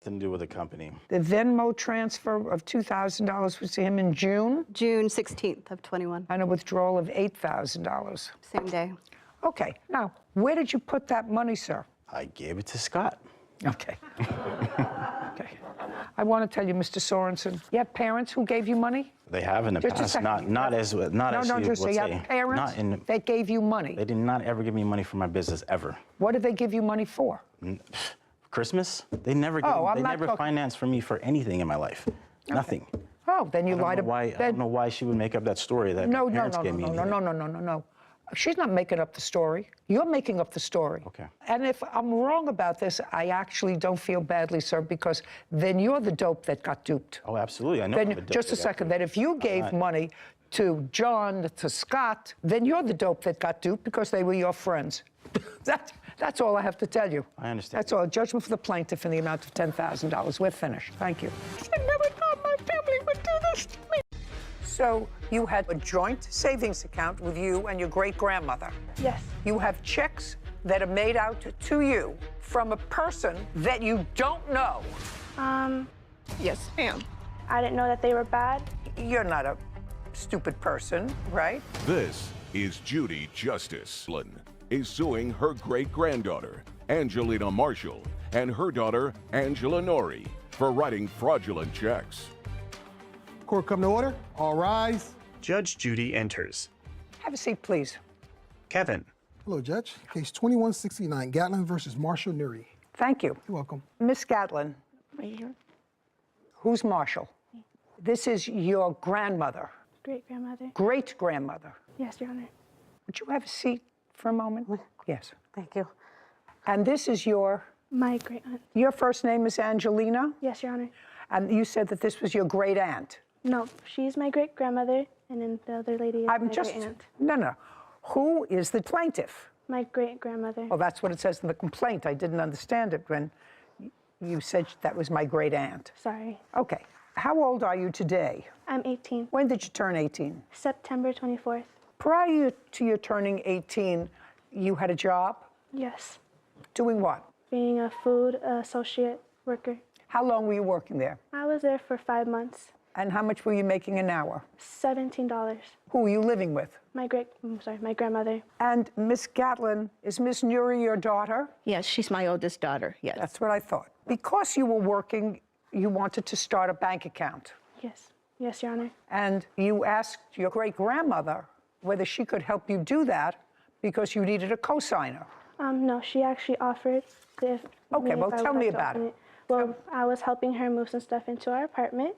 Nothing to do with the company. The Venmo transfer of $2,000 was to him in June? June 16th of 21. And a withdrawal of $8,000. Same day. Okay, now, where did you put that money, sir? I gave it to Scott. Okay. Okay. I want to tell you, Mr. Sorensen, you have parents who gave you money? They have in the Just a past, second. not as you would Just say say. you have parents Not in, that gave you money. they did not ever give me money for my business, ever. What did they give you money for? Christmas? They never gave, Oh, I'm they not never talking- financed for me for anything in my life. Nothing. Oh, then you lied I don't know why she would make up that story that No, my no, parents no, gave no, me. no, no, no, no, no, no. She's not making up the story. You're making up the story. Okay. And if I'm wrong about this, I actually don't feel badly, sir, because then you're the dope that got duped. Oh, absolutely. I know. I'm Then, a dope just a that got second, duped. that if you gave money to John, to Scott, then you're the dope that got duped because they were your friends. That's all I have to tell you. I understand. That's all. Judgment for the plaintiff in the amount of $10,000. We're finished. Thank you. I never thought my family would do this to me. So you had a joint savings account with you and your great-grandmother. Yes. You have checks that are made out to you from a person that you don't know. Yes, ma'am. I didn't know that they were bad. You're not a stupid person, right? This is Judy Justice is suing her great-granddaughter, Angelina Marshall, and her daughter, Angela Nori, for writing fraudulent checks. Court come to order. All rise. Judge Judy enters. Have a seat, please. Kevin. Hello, Judge. Case 2169, Gatlin versus Marshall Nuri. Thank you. You're welcome. Miss Gatlin, Right here. who's Marshall? This is your grandmother, Great-grandmother. great-grandmother. Yes, Your Honor. Would you have a seat for a moment? Yes. Thank you. And this is your My great-aunt. first name is Angelina? Yes, Your Honor. And you said that this was your great-aunt. No, she's my great-grandmother, and then the other lady is my great-aunt. No. Who is the plaintiff? My great-grandmother. Well, that's what it says in the complaint. I didn't understand it when you said that was my great-aunt. Sorry. Okay. How old are you today? I'm 18. When did you turn 18? September 24th. Prior to your turning 18, you had a job? Yes. Doing what? Being a food associate worker. How long were you working there? I was there for 5 months. And how much were you making an hour? $17. Who were you living with? My grandmother. And Miss Gatlin, is Miss Nuri your daughter? Yes, she's my oldest daughter, yes. That's what I thought. Because you were working, you wanted to start a bank account. Yes. Yes, Your Honor. And you asked your great-grandmother whether she could help you do that because you needed a cosigner. No, she actually offered if. Okay, well, if I would tell me like to about open it. Well, I was helping her move some stuff into our apartment,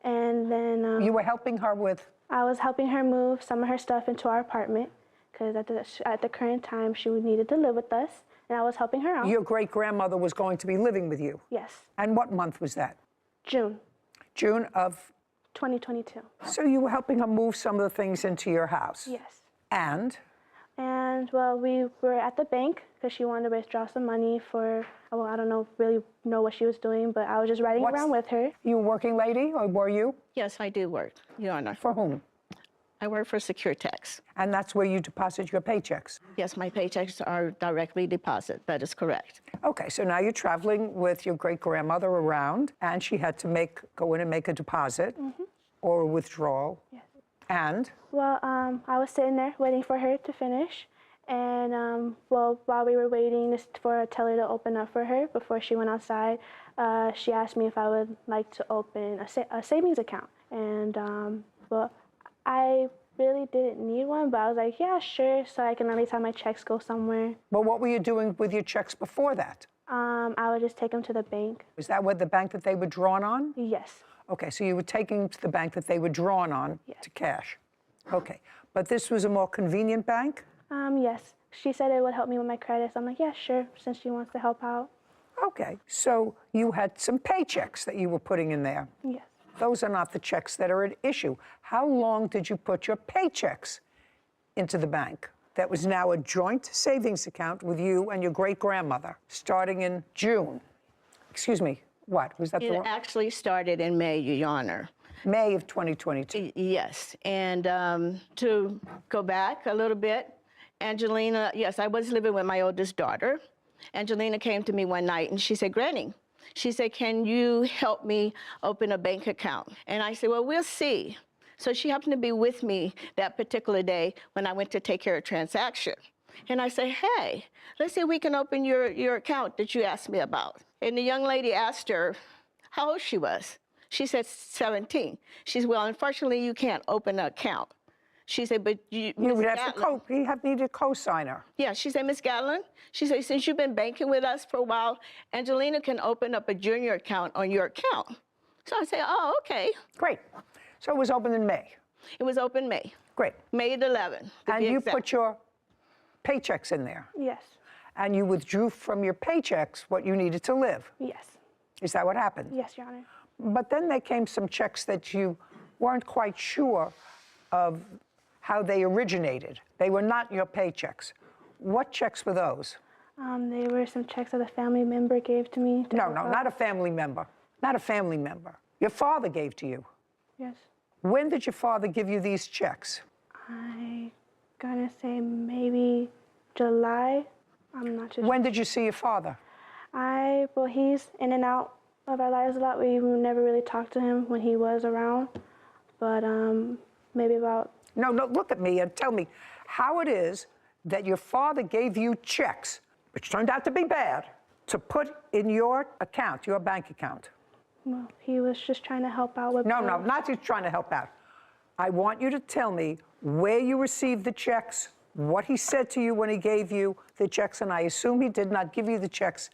and then You were helping her with? I was helping her move some of her stuff into our apartment because at the current time she needed to live with us, and I was helping her out. Your great-grandmother was going to be living with you? Yes. And what month was that? June June of? 2022. So you were helping her move some of the things into your house? Yes. And? And, well, we were at the bank because she wanted to withdraw some money for, well, I don't really know what she was doing, but I was just riding around with her. You a working lady, or were you? Yes, I do work, Your Honor. For whom? I work for Securitex. And that's where you deposit your paychecks? Yes, my paychecks are directly deposited. That is correct. Okay, so now you're traveling with your great-grandmother around, and she had to go in and make a deposit or a withdrawal. Yes. And? Well, I was sitting there waiting for her to finish, and well, while we were waiting for a teller to open up for her before she went outside, she asked me if I would like to open a savings account, and well, I really didn't need one, but I was like, yeah, sure, so I can at least have my checks go somewhere. Well, what were you doing with your checks before that? I would just take them to the bank. Is that what the bank that they were drawn on? Yes. Okay, so you were taking them to the bank that they were drawn on to cash. Okay, but this was a more convenient bank? Yes. She said it would help me with my credits. I'm like, yeah, sure, since she wants to help out. Okay, so you had some paychecks that you were putting in there. Yes. Those are not the checks that are at issue. How long did you put your paychecks into the bank? That was now a joint savings account with you and your great-grandmother, starting in June. Excuse me, what? Was that the It wrong? actually started in May, Your Honor. May of 2022. Yes, and to go back a little bit, Angelina, yes, I was living with my oldest daughter. Angelina came to me one night and she said, Granny, She said, can you help me open a bank account? And I said, well, we'll see. So she happened to be with me that particular day when I went to take care of a transaction. And I said, hey, let's see if we can open your account that you asked me about. And the young lady asked her how old she was. She said 17. She said, well, unfortunately, you can't open an account. She said, but you would have to need a co-signer. Yeah, she said, Miss Gatlin, she said, since you've been banking with us for a while, Angelina can open up a junior account on your account. So I said, oh, okay. Great. So it was opened in May. It was open May. Great. May the 11th. And you put your paychecks in there. Yes. And you withdrew from your paychecks what you needed to live. Yes. Is that what happened? Yes, Your Honor. But then there came some checks that you weren't quite sure of how they originated. They were not your paychecks. What checks were those? They were some checks that a family member gave to me. No, not a family member. Not a family member. Your father gave to you. Yes. When did your father give you these checks? I gonna say maybe July. I'm not too sure. When did you see your father? Well, he's in and out of our lives a lot. We never really talked to him when he was around, but maybe about... No, look at me and tell me how it is that your father gave you checks, which turned out to be bad, to put in your account, your bank account. Well, he was just trying to help out with... No, not just trying to help out. I want you to tell me where you received the checks, what he said to you when he gave you the checks, and I assume he did not give you the checks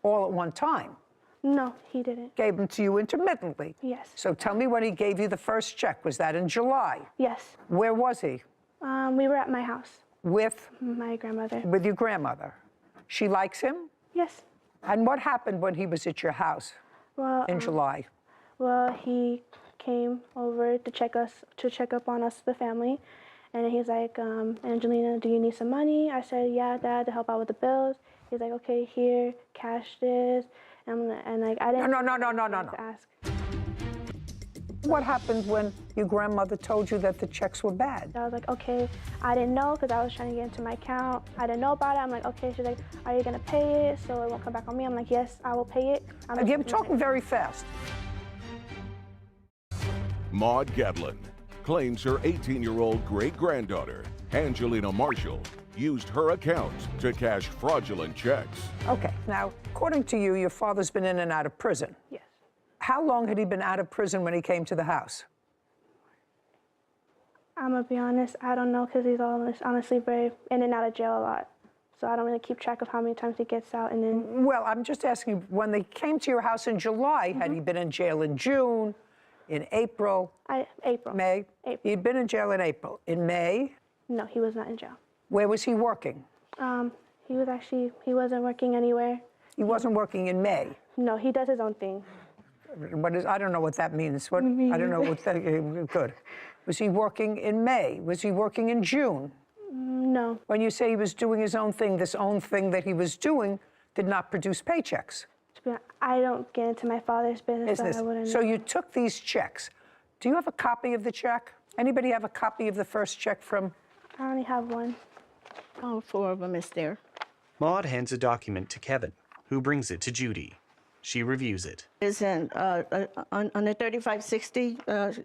all at one time. No, he didn't. Gave them to you intermittently. Yes. So tell me when he gave you the first check. Was that in July? Yes. Where was he? We were at my house. With? My grandmother. With your grandmother. She likes him? Yes. And what happened when he was at your house in July? Well, he came over to check up on us, the family, and he's like, Angelina, do you need some money? I said, yeah, Dad, to help out with the bills. He's like, okay, here, cash this, and like I didn't. No. Ask. What happened when your grandmother told you that the checks were bad? I was like, okay, I didn't know because I was trying to get into my account. I didn't know about it. I'm like, okay. She's like, are you gonna pay it so it won't come back on me? I'm like, yes, I will pay it. You're talking very fast. Maud Gatlin claims her 18-year-old great-granddaughter, Angelina Marshall, used her account to cash fraudulent checks. Okay, now, according to you, your father's been in and out of prison. Yes. How long had he been out of prison when he came to the house? I'm gonna be honest, I don't know because he's honestly very in and out of jail a lot. So I don't really keep track of how many times he gets out and then... Well, I'm just asking, when they came to your house in July, had he been in jail in June, in April? April. May? April. He'd been in jail in April. In May? No, he was not in jail. Where was he working? He wasn't working anywhere. He wasn't working in May? No, he does his own thing. I don't know what that means. I don't know what that, good. Was he working in May? Was he working in June? No. When you say he was doing his own thing, this own thing that he was doing did not produce paychecks. I don't get into my father's business, so I wouldn't know. So you took these checks. Do you have a copy of the check? Anybody have a copy of the first check from? I only have one. All four of them is there. Maud hands a document to Kevin, who brings it to Judy. She reviews it. Isn't on the 3560,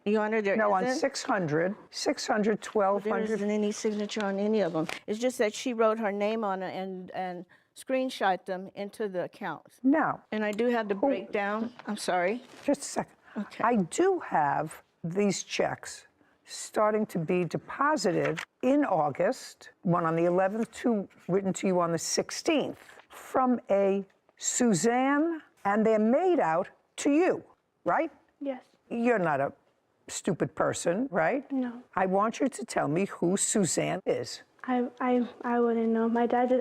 Your Honor, there No, isn't. on 600, 1200. There isn't any signature on any of them. It's just that she wrote her name on it and screenshot them into the accounts. Now. And I do have the breakdown. I'm sorry. Just a second. Okay. I do have these checks starting to be deposited in August, one on the 11th, two written to you on the 16th, from a Suzanne, and they're made out to you, right? Yes. You're not a stupid person, right? No. I want you to tell me who Suzanne is. I wouldn't know.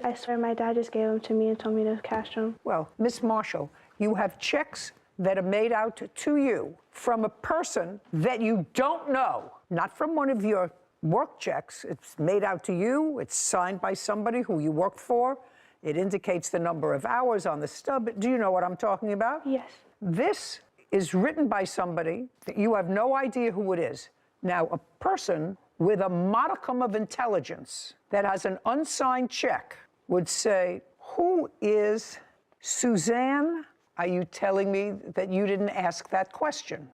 I swear my dad just gave them to me and told me to cash them. Well, Miss Marshall, you have checks that are made out to you from a person that you don't know, not from one of your work checks. It's made out to you. It's signed by somebody who you work for. It indicates the number of hours on the stub. Do you know what I'm talking about? Yes. This is written by somebody that you have no idea who it is. Now, a person with a modicum of intelligence that has an unsigned check would say, who is Suzanne Are you telling me that you didn't ask that question?